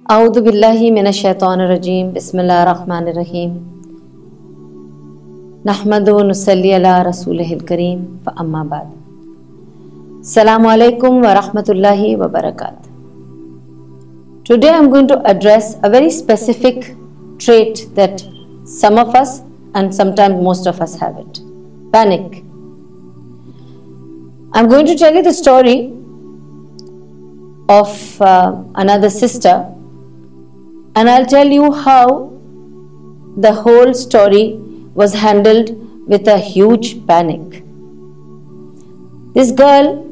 A'udhu billahi minash shaitanir rajim. Bismillahir rahmanir rahim. Nahmadu nusalli ala rasulihil kareem. Fa amma ba'd. Assalamu alaikum wa rahmatullahi wa barakatuh. Today I'm going to address a very specific trait that some of us and sometimes most of us have it. Panic. I'm going to tell you the story of another sister, and I'll tell you how the whole story was handled with a huge panic. This girl,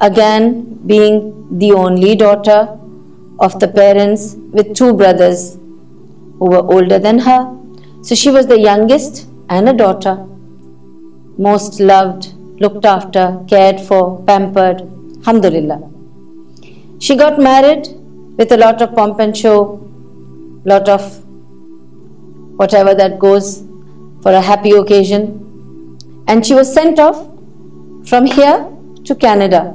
again being the only daughter of the parents with two brothers who were older than her, so she was the youngest and a daughter, most loved, looked after, cared for, pampered, alhamdulillah. She got married with a lot of pomp and show, lot of whatever that goes for a happy occasion, and she was sent off from here to Canada,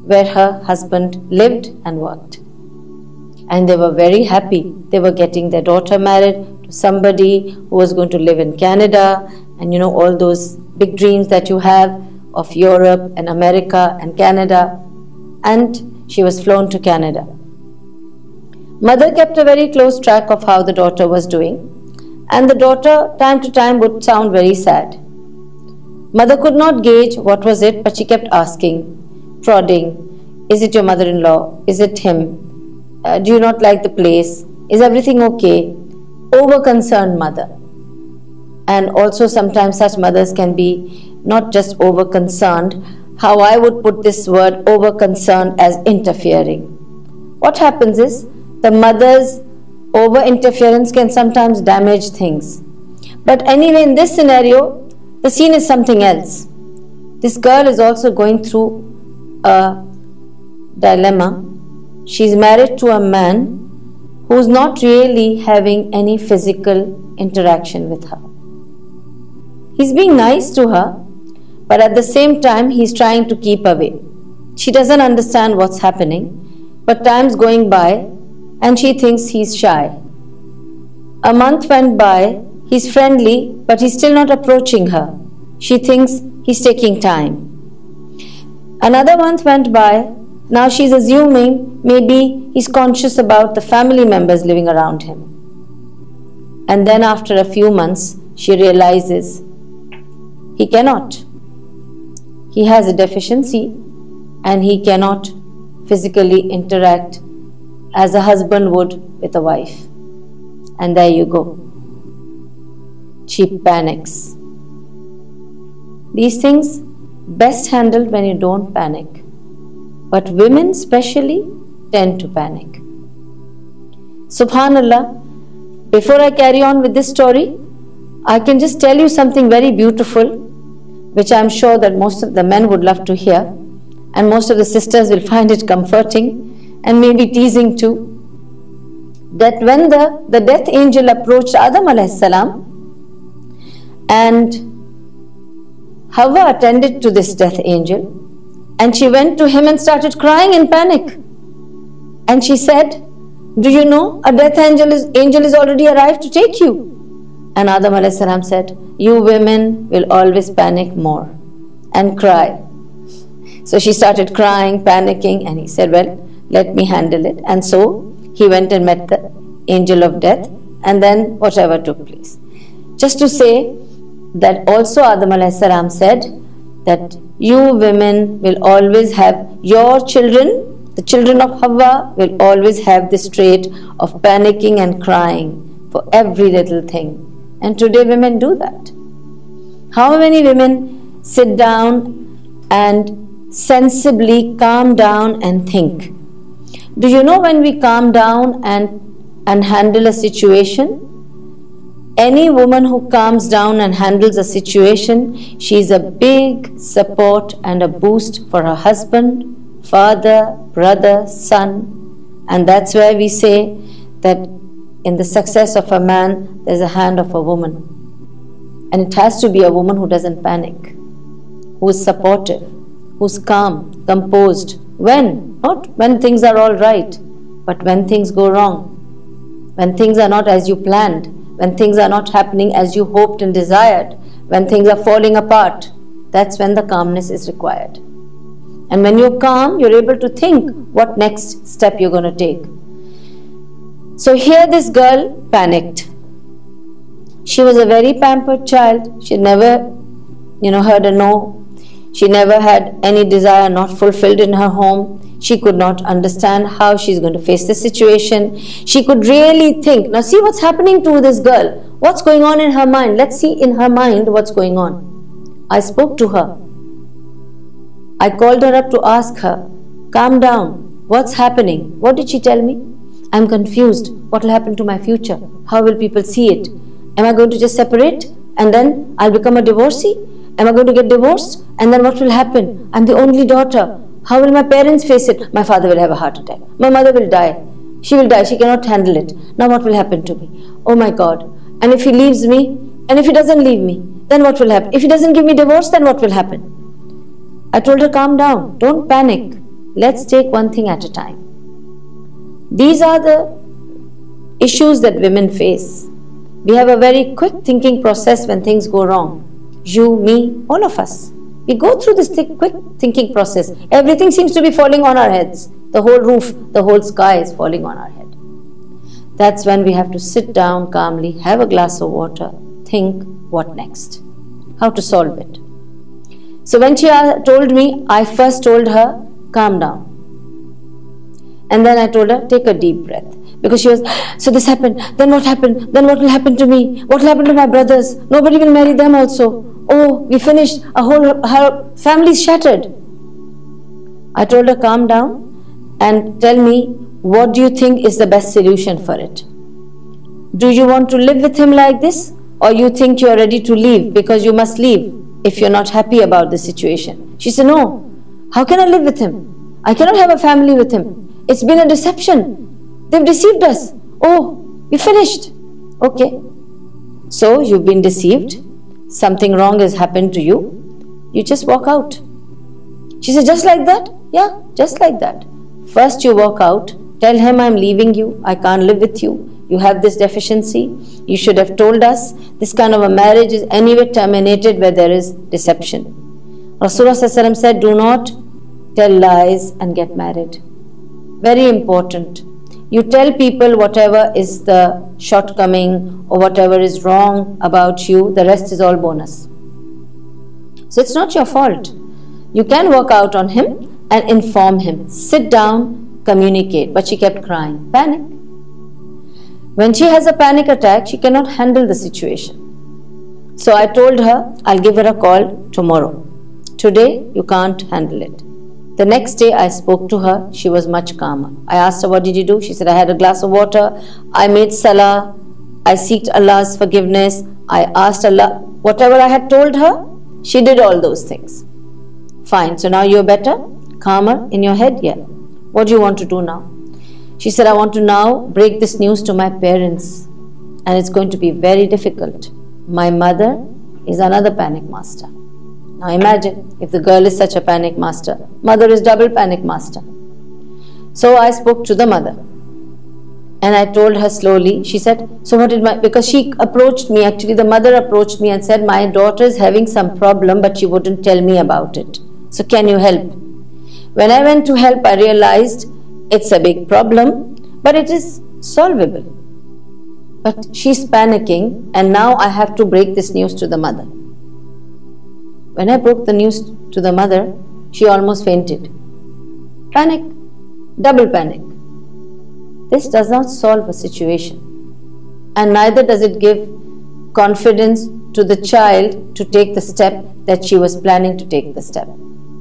where her husband lived and worked. And they were very happy. They were getting their daughter married to somebody who was going to live in Canada, and you know, all those big dreams that you have of Europe and America and Canada. And she was flown to Canada. Mother kept a very close track of how the daughter was doing, and the daughter time to time would sound very sad. Mother could not gauge what was it, but she kept asking, prodding, is it your mother-in-law? Is it him? Do you not like the place? Is everything okay? Over-concerned mother. And also sometimes such mothers can be not just over-concerned, how I would put this word over-concerned as interfering. What happens is, the mother's over-interference can sometimes damage things. But anyway, in this scenario, the scene is something else. This girl is also going through a dilemma. She's married to a man who's not really having any physical interaction with her. He's being nice to her, but at the same time, he's trying to keep away. She doesn't understand what's happening, but time's going by, and she thinks he's shy. A month went by, he's friendly, but he's still not approaching her. She thinks he's taking time. Another month went by, now she's assuming maybe he's conscious about the family members living around him. And then after a few months, she realizes he cannot. He has a deficiency and he cannot physically interact as a husband would with a wife. And there you go. She panics. These things best handled when you don't panic. But women especially tend to panic. Subhanallah, before I carry on with this story, I can just tell you something very beautiful, which I'm sure that most of the men would love to hear, and most of the sisters will find it comforting and maybe teasing too, that when the death angel approached Adam alayhi salam, and Hawa attended to this death angel, and she went to him and started crying in panic. And she said, do you know a death angel is already arrived to take you? And Adam alayhi salam said, you women will always panic more and cry. So she started crying, panicking, and he said, well, let me handle it. And so he went and met the angel of death, and then whatever took place. Just to say that also Adam alayhi salam said that you women will always have your children, the children of Hawa will always have this trait of panicking and crying for every little thing. And today women do that. How many women sit down and sensibly calm down and think? Do you know, when we calm down and handle a situation, any woman who calms down and handles a situation, she is a big support and a boost for her husband, father, brother, son. And that's why we say that in the success of a man, there's a hand of a woman. And it has to be a woman who doesn't panic, who is supportive, who's calm, composed. When? Not when things are all right. But when things go wrong, when things are not as you planned, when things are not happening as you hoped and desired, when things are falling apart, that's when the calmness is required. And when you're calm, you're able to think what next step you're going to take. So here this girl panicked. She was a very pampered child. She never, heard a no. She never had any desire not fulfilled in her home. She could not understand how she's going to face the situation. She could really think. Now see what's happening to this girl. What's going on in her mind? Let's see in her mind what's going on. I spoke to her. I called her up to ask her, calm down. What's happening? What did she tell me? I'm confused. What will happen to my future? How will people see it? Am I going to just separate and then I'll become a divorcee? Am I going to get divorced? And then what will happen? I'm the only daughter. How will my parents face it? My father will have a heart attack. My mother will die. She will die. She cannot handle it. Now what will happen to me? Oh my God. And if he leaves me? And if he doesn't leave me? Then what will happen? If he doesn't give me divorce, then what will happen? I told her, calm down. Don't panic. Let's take one thing at a time. These are the issues that women face. We have a very quick thinking process when things go wrong. You, me, all of us. We go through this quick thinking process. Everything seems to be falling on our heads. The whole roof, the whole sky is falling on our head. That's when we have to sit down calmly, have a glass of water, think what next, how to solve it. So when she told me, I first told her, calm down. And then I told her, take a deep breath. Because she was, so this happened, then what happened, then what will happen to me, what will happen to my brothers, nobody will marry them also. Oh, we finished, her family's shattered. I told her, calm down and tell me, what do you think is the best solution for it? Do you want to live with him like this? Or you think you are ready to leave because you must leave if you're not happy about the situation? She said, no, how can I live with him? I cannot have a family with him. It's been a deception. They've deceived us. Oh, we finished. Okay. So you've been deceived. Something wrong has happened to you. You just walk out. She said, just like that? Yeah, just like that. First you walk out. Tell him, I'm leaving you. I can't live with you. You have this deficiency. You should have told us. This kind of a marriage is anyway terminated where there is deception. Rasulullah said, do not tell lies and get married. Very important. You tell people whatever is the shortcoming or whatever is wrong about you, the rest is all bonus. So it's not your fault. You can work out on him and inform him. Sit down, communicate. But she kept crying. Panic. When she has a panic attack, she cannot handle the situation. So I told her, I'll give her a call tomorrow. Today, you can't handle it. The next day I spoke to her, she was much calmer. I asked her, what did you do? She said, I had a glass of water, I made salah, I sought Allah's forgiveness, I asked Allah, whatever I had told her, she did all those things. Fine, so now you're better, calmer in your head? Yeah. What do you want to do now? She said, I want to now break this news to my parents, and it's going to be very difficult. My mother is another panic master. Now imagine, if the girl is such a panic master, mother is double panic master. So I spoke to the mother and I told her slowly. She said, so what did because she approached me, actually the mother approached me and said, my daughter is having some problem but she wouldn't tell me about it. So can you help? When I went to help, I realized it's a big problem, but it is solvable. But she's panicking and now I have to break this news to the mother. When I broke the news to the mother, she almost fainted. Panic, double panic. This does not solve a situation. And neither does it give confidence to the child to take the step that she was planning to take the step.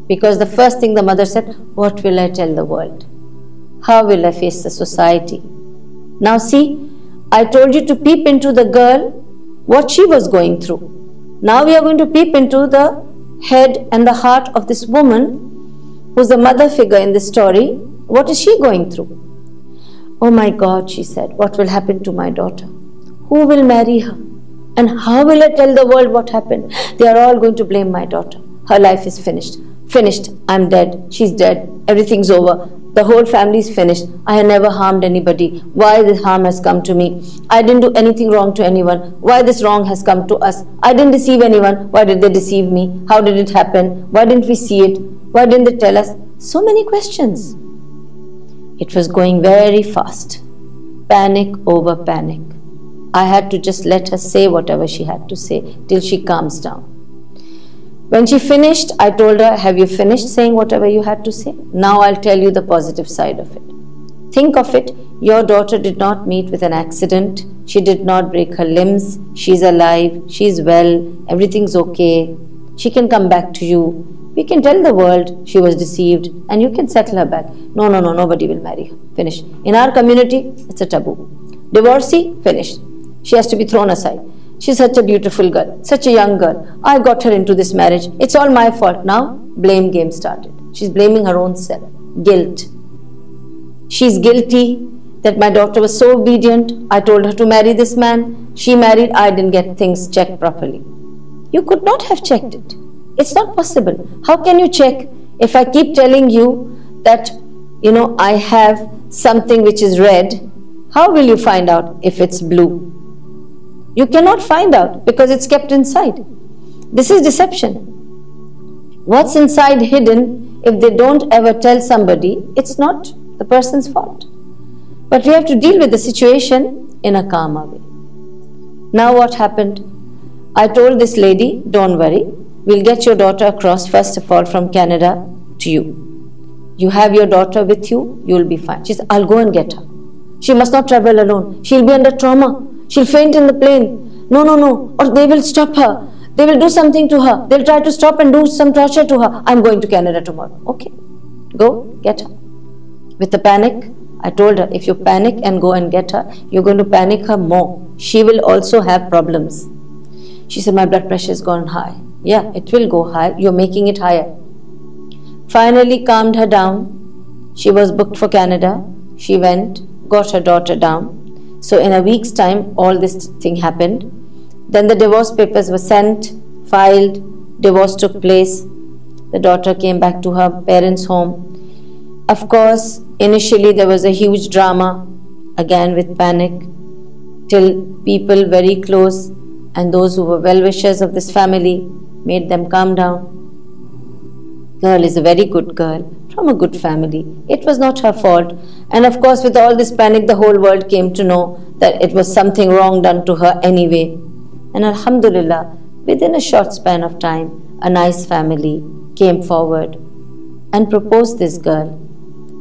Because the first thing the mother said, what will I tell the world? How will I face the society? Now see, I told you to peep into the girl, what she was going through. Now we are going to peep into the head and the heart of this woman who's the mother figure in this story. What is she going through? Oh my God, she said, what will happen to my daughter? Who will marry her? And how will I tell the world what happened? They are all going to blame my daughter. Her life is finished. Finished. I'm dead. She's dead. Everything's over. The whole family is finished. I have never harmed anybody. Why this harm has come to me? I didn't do anything wrong to anyone. Why this wrong has come to us? I didn't deceive anyone. Why did they deceive me? How did it happen? Why didn't we see it? Why didn't they tell us? So many questions. It was going very fast. Panic over panic. I had to just let her say whatever she had to say till she calms down. When she finished, I told her, have you finished saying whatever you had to say? Now I'll tell you the positive side of it. Think of it, your daughter did not meet with an accident. She did not break her limbs. She's alive. She's well. Everything's okay. She can come back to you. We can tell the world she was deceived and you can settle her back. No, nobody will marry her. Finish. In our community, it's a taboo. Divorcee, finished. She has to be thrown aside. She's such a beautiful girl, such a young girl. I got her into this marriage. It's all my fault. Now, blame game started. She's blaming her own self. Guilt. She's guilty that my daughter was so obedient. I told her to marry this man. She married. I didn't get things checked properly. You could not have checked it. It's not possible. How can you check if I keep telling you that, I have something which is red? How will you find out if it's blue? You cannot find out because it's kept inside. This is deception. What's inside hidden, if they don't ever tell somebody, it's not the person's fault. But we have to deal with the situation in a calmer way. Now what happened? I told this lady, don't worry, we'll get your daughter across first of all from Canada to you. You have your daughter with you, you'll be fine. She said, I'll go and get her. She must not travel alone. She'll be under trauma. She'll faint in the plane. No. Or they will stop her. They will do something to her. They'll try to stop and do some torture to her. I'm going to Canada tomorrow. Okay. Go, get her. With the panic, I told her, if you panic and go and get her, you're going to panic her more. She will also have problems. She said, my blood pressure has gone high. Yeah, it will go high. You're making it higher. Finally calmed her down. She was booked for Canada. She went, got her daughter down. So in a week's time, all this thing happened. Then the divorce papers were sent, filed, divorce took place. The daughter came back to her parents' home. Of course, initially there was a huge drama, again with panic, till people very close and those who were well-wishers of this family made them calm down. Girl is a very good girl, from a good family. It was not her fault. And of course, with all this panic, the whole world came to know that it was something wrong done to her anyway. And Alhamdulillah, within a short span of time, a nice family came forward and proposed this girl.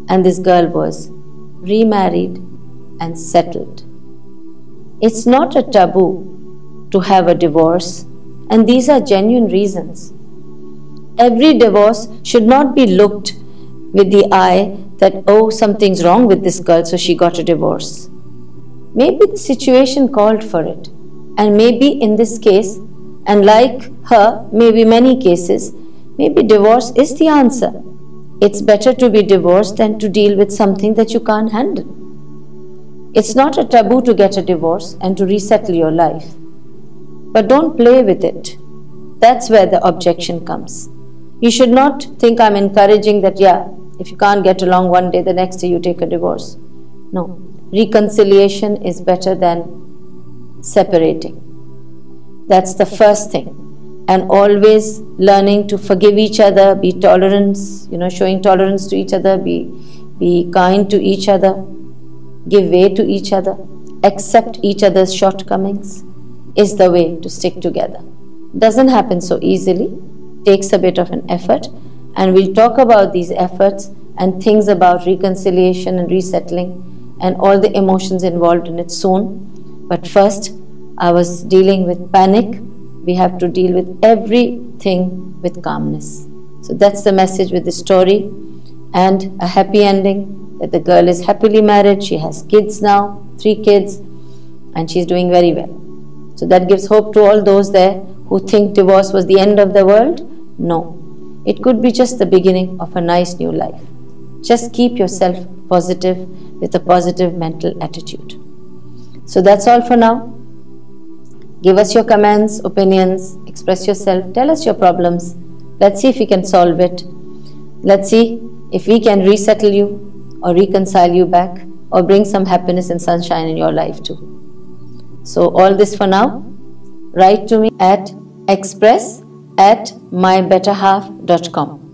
And this girl was remarried and settled. It's not a taboo to have a divorce, and these are genuine reasons. Every divorce should not be looked with the eye that, oh, something's wrong with this girl, so she got a divorce. Maybe the situation called for it. And maybe in this case, and like her, maybe many cases, maybe divorce is the answer. It's better to be divorced than to deal with something that you can't handle. It's not a taboo to get a divorce and to resettle your life. But don't play with it. That's where the objection comes. You should not think I'm encouraging that, yeah, if you can't get along one day, the next day you take a divorce. No. Reconciliation is better than separating. That's the first thing. And always learning to forgive each other, be tolerant, showing tolerance to each other, be kind to each other, give way to each other, accept each other's shortcomings is the way to stick together. Doesn't happen so easily. Takes a bit of an effort, and we'll talk about these efforts and things about reconciliation and resettling and all the emotions involved in it soon. But first, I was dealing with panic. We have to deal with everything with calmness. So that's the message with the story, and a happy ending that the girl is happily married. She has kids now, 3 kids, and she's doing very well. So that gives hope to all those there who think divorce was the end of the world. No, it could be just the beginning of a nice new life. Just keep yourself positive with a positive mental attitude. So that's all for now. Give us your comments, opinions, express yourself, tell us your problems. Let's see if we can solve it. Let's see if we can resettle you or reconcile you back or bring some happiness and sunshine in your life too. So all this for now. Write to me at express@mybetterhalf.com.